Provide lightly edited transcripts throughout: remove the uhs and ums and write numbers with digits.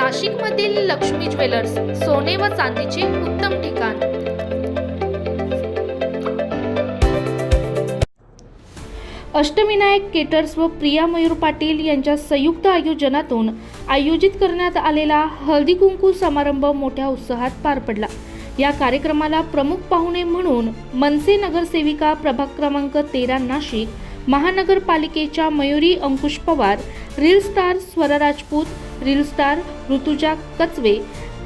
नाशिकमधील लक्ष्मी ज्वेलर्स, सोने व चांदीचे उत्तम ठिकाण। अष्टविनायक केटर्स व प्रिया मयूर पाटील यांच्या संयुक्त आयोजनातून आयोजित करण्यात आलेला हळदी कुंकू समारंभ मोठ्या उत्साहात पार पडला। या कार्यक्रमाला प्रमुख पाहुणे म्हणून मनसे नगरसेविका प्रभाग क्रमांक 13 नाशिक, महानगरपालिकेच्या Mayuri Ankush Pawar, reel star Swara Rajput, reel star Rutuja Kachwe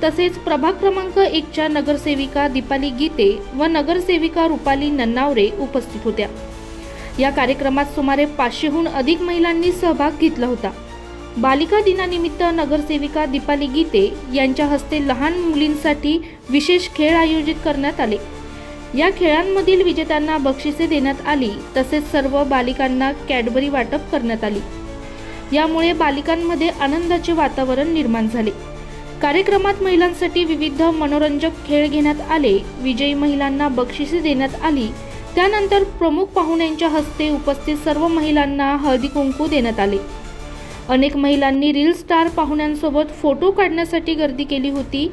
तसेच प्रभाग क्रमांक 1 च्या नगरसेविका दीपाली गीते व नगरसेविका रुपाली नन्नावरे उपस्थित होत्या। या कार्यक्रमात सुमारे 500हून अधिक महिलांनी सहभाग घेतला होता। बालिका दिनानिमित्त नगरसेविका दीपाली गीते यांच्या हस्ते लहान मुलींसाठी विशेष खेळ आयोजित करण्यात आले। या खेळांमधील विजेत्यांना बक्षिसे देण्यात आली तसेच सर्व बालिकांना कॅडबरी वाटप करण्यात आली। यामुळे बालिकांमध्ये आनंदाचे वातावरण निर्माण झाले। कार्यक्रमात महिलांसाठी विविध मनोरंजक खेळ घेण्यात आले। विजयी महिलांना बक्षिसे देण्यात आली। त्यानंतर प्रमुख पाहुण्यांच्या हस्ते उपस्थित सर्व महिलांना हळदी कुंकू देण्यात आले। अनेक महिलांनी रील स्टार पाहुण्यांसोबत फोटो काढण्यासाठी गर्दी केली होती।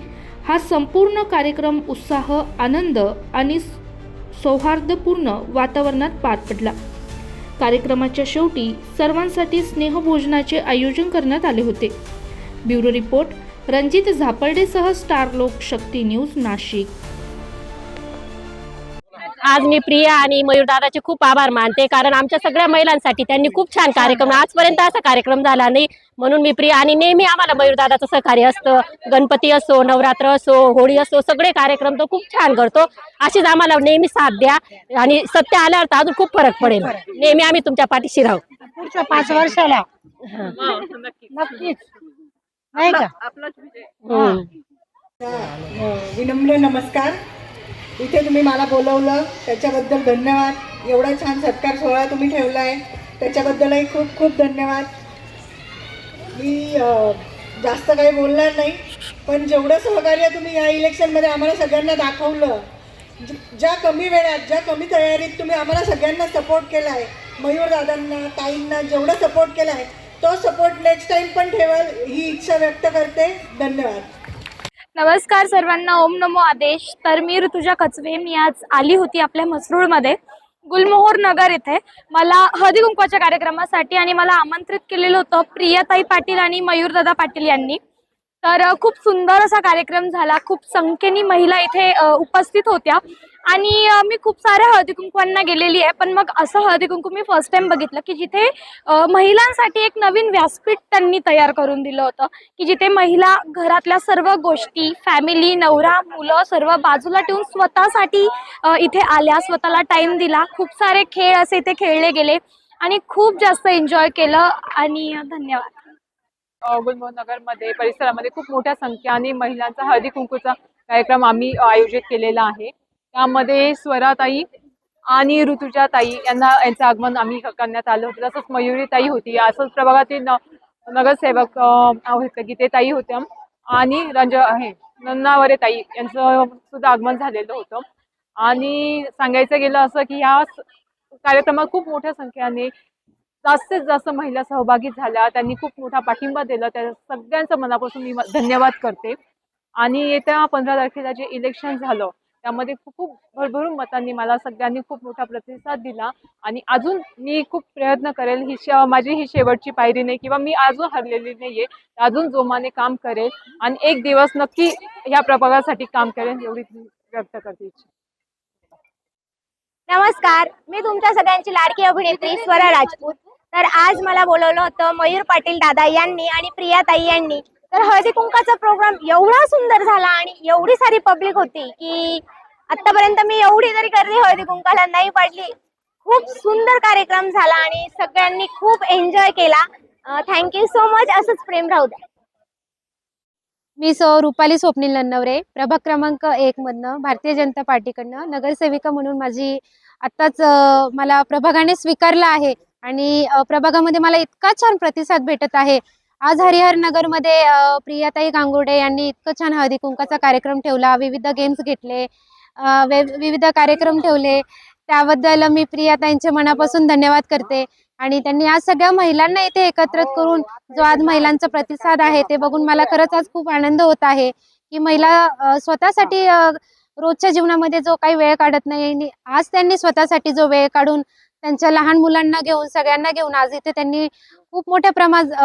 हा संपूर्ण कार्यक्रम उत्साह, आनंद आणि सौहार्दपूर्ण वातावरणात पार पडला। कार्यक्रमाच्या शेवटी सर्वांसाठी स्नेहभोजनाचे आयोजन करण्यात आले होते। ब्युरो रिपोर्ट रणजित झापर्डेसह स्टार लोकशक्ती न्यूज नाशिक। आज मी प्रिया आणि मयूर दादाचे खूप आभार मानते, कारण आमच्या सगळ्या महिलांसाठी त्यांनी खूप छान कार्यक्रम, आजपर्यंत असा कार्यक्रम झाला नाही, म्हणून मी प्रिया आणि नेहमी आम्हाला मयूर दादाचं सहकार्य असतं। गणपती असो, नवरात्र असो, होळी असो, सगळे कार्यक्रम तो खूप छान करतो। अशीच आम्हाला नेहमी साथ द्या आणि सत्य आल्यावर तर अजून खूप फरक पडेल। नेहमी आम्ही तुमच्या पाठीशी राहू पुढच्या 5 वर्षाला नक्कीच, नाही का? विनम्र नमस्कार। इथे तुम्ही मला बोलवलं त्याच्याबद्दल धन्यवाद। एवढा छान सत्कार सोहळा तुम्ही ठेवला आहे त्याच्याबद्दलही खूप खूप धन्यवाद। मी जास्त काही बोलणार नाही, पण जेवढं सहकार्य तुम्ही या इलेक्शनमध्ये आम्हाला सगळ्यांना दाखवलं, ज्या कमी वेळात, ज्या कमी तयारीत तुम्ही आम्हाला सगळ्यांना सपोर्ट केला आहे, मयूर दादांना, ताईंना जेवढा सपोर्ट केला आहे तो सपोर्ट नेक्स्ट टाईम पण ठेवाल ही इच्छा व्यक्त करते। धन्यवाद। नमस्कार सर्वांना, ओम नमो आदेश। तर मी ऋतुजा कचवे, मी आज आली होती आपल्या म्हसरूळमध्ये गुलमोहर नगर येथे मला हळदी कुंकवाच्या कार्यक्रमासाठी, आणि मला आमंत्रित केलेलं होतं प्रियाताई पाटील आणि मयूरदादा पाटील यांनी। तर खूप सुंदर असा कार्यक्रम झाला। खूप संख्येने महिला इथे उपस्थित होत्या आणि मी खूप साऱ्या हळदी कुंकवांना गेलेली आहे, पण मग असं हळदी कुंकू मी फर्स्ट टाइम बघितलं की जिथे महिलांसाठी एक नवीन व्यासपीठ त्यांनी तयार करून दिलं होतं, की जिथे महिला घरातल्या सर्व गोष्टी, फॅमिली, नवरा, मुलं सर्व बाजूला ठेवून स्वतःसाठी इथे आल्या, स्वतःला टाइम दिला। खूप सारे खेळ असे इथे खेळले गेले आणि खूप जास्त एन्जॉय केलं आणि धन्यवाद। गुलमोहर नगरमध्ये परिसरामध्ये खूप मोठ्या संख्येने महिलांचा हळदी कुंकूचा कार्यक्रम आम्ही आयोजित केलेला आहे। त्यामध्ये स्वराताई आणि ऋतुजाताई यांचं आगमन आम्ही करण्यात आलं होतं। तसंच मयुरीताई होती, असंच प्रभागातील नगरसेवक आहेत गीतेताई होत्या आणि नन्नावरे ताई यांचं सुद्धा आगमन झालेलं होतं। आणि सांगायचं गेलं असं की ह्या कार्यक्रमात खूप मोठ्या संख्येने जास्तीत जास्त महिला सहभागी झाल्या, त्यांनी खूप मोठा पाठिंबा दिला, त्या सगळ्यांचं मनापासून मी धन्यवाद करते। आणि येत्या 15 तारखेला जे इलेक्शन झालं त्यामध्ये खूप भरभरून मतांनी मला सगळ्यांनी खूप मोठा प्रतिसाद दिला आणि अजून मी खूप प्रयत्न करेल। माझी ही शेवटची पायरी नाही किंवा मी अजून हरलेली नाहीये, अजून जोमाने काम करेल आणि एक दिवस नक्की या प्रभागासाठी काम करेल एवढी व्यक्त करते। नमस्कार, मी तुमच्या सगळ्यांची लाडकी अभिनेत्री स्वरा राजपूत। तर आज मला बोलवलं होतं मयूर पाटील दादा यांनी आणि प्रियाताई यांनी। तर हळदी कुंकाचा प्रोग्राम एवढा सुंदर झाला आणि एवढी सारी पब्लिक होती की आतापर्यंत मी एवढी तरी गर्दी हळदी कुंकाला नाही पडली। खूप सुंदर कार्यक्रम झाला आणि सगळ्यांनी खूप एन्जॉय केला। Thank you so much. असंच प्रेम राहू द्या। मी रुपाली स्वप्नील नन्नावरे, प्रभाग क्रमांक 1 मधनं भारतीय जनता पार्टीकडनं नगरसेविका म्हणून माझी आत्ताच मला प्रभागाने स्वीकारलं आहे आणि प्रभागामध्ये मला इतका छान प्रतिसाद भेटत आहे। आज हरिहर नगरमध्ये प्रियाताई गांगुर्डे यांनी इतकं छान हळदी कुंकाचा कार्यक्रम ठेवला, विविध गेम्स घेतले, विविध कार्यक्रम ठेवले, त्याबद्दल मी प्रियाताईंचे मनापासून धन्यवाद करते आणि त्यांनी आज सगळ्या महिलांना इथे एकत्रित करून जो आज महिलांचा प्रतिसाद आहे ते बघून मला खरंच आज खूप आनंद होत आहे की महिला स्वतःसाठी रोजच्या जीवनामध्ये जो काही वेळ काढत नाही आणि आज त्यांनी स्वतःसाठी जो वेळ काढून त्यांच्या लहान मुलांना घेऊन सगळ्यांना घेऊन आज इथे त्यांनी खूप मोठ्या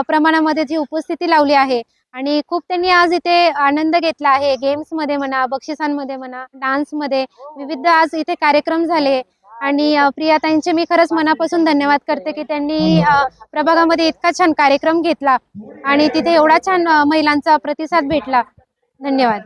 प्रमाणामध्ये जी उपस्थिती लावली आहे आणि खूप त्यांनी आज इथे आनंद घेतला आहे. गेम्समध्ये म्हणा, बक्षिसांमध्ये म्हणा, डान्समध्ये विविध आज इथे कार्यक्रम झाले आणि प्रियाताईंचे मी खरंच मनापासून धन्यवाद करते की त्यांनी प्रभागामध्ये इतका छान कार्यक्रम घेतला आणि तिथे एवढा छान महिलांचा प्रतिसाद भेटला. धन्यवाद.